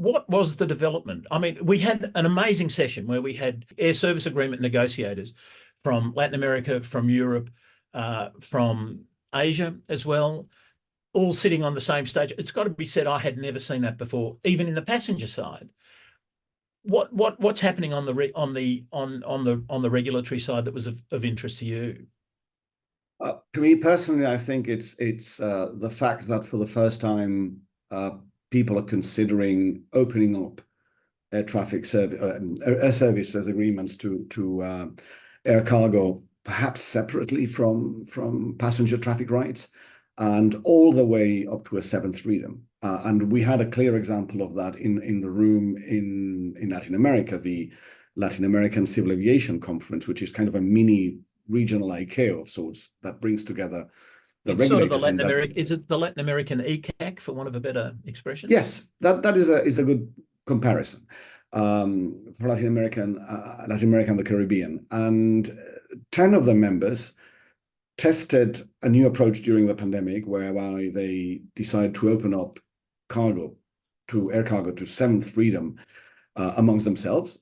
what was the development? I mean, we had an amazing session where we had air service agreement negotiators from Latin America, from Europe, from Asia as well, all sitting on the same stage. It's got to be said, I had never seen that before, even in the passenger side. What's happening on the regulatory side that was of interest to you? To me personally, I think it's the fact that for the first time, people are considering opening up air traffic service, air services agreements to air cargo, perhaps separately from passenger traffic rights, and all the way up to a seventh freedom. And we had a clear example of that in the room in Latin America, the Latin American Civil Aviation Conference, which is kind of a mini regional ICAO of sorts that brings together the It's sort of the regulators in Latin that. American, is it the Latin American EACI, for want of a better expression? Yes, that is a good comparison for Latin America and the Caribbean. And 10 of the members tested a new approach during the pandemic, whereby they decided to open up air cargo to seventh freedom amongst themselves.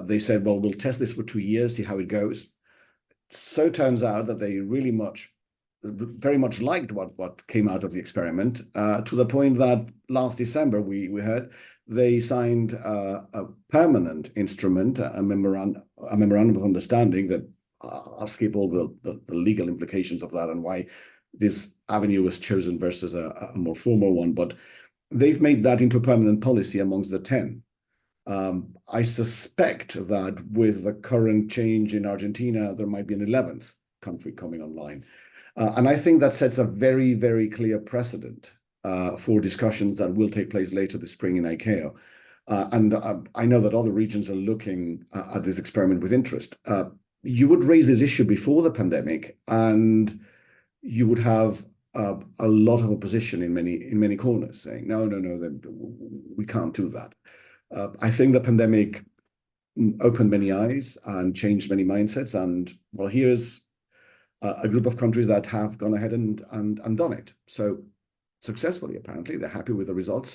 They said, well, we'll test this for 2 years, see how it goes. So it turns out that they very much liked what came out of the experiment, to the point that last December we heard they signed a permanent instrument, a memorandum of understanding that I'll skip all the legal implications of that and why this avenue was chosen versus a more formal one, but they've made that into a permanent policy amongst the 10. I suspect that with the current change in Argentina, there might be an 11th country coming online. And I think that sets a very, very clear precedent for discussions that will take place later this spring in ICAO. And I know that other regions are looking at this experiment with interest. You would raise this issue before the pandemic, and you would have a lot of opposition in many corners saying, no, we can't do that. I think the pandemic opened many eyes and changed many mindsets. And well, here's a group of countries that have gone ahead and done it. So successfully, apparently, they're happy with the results.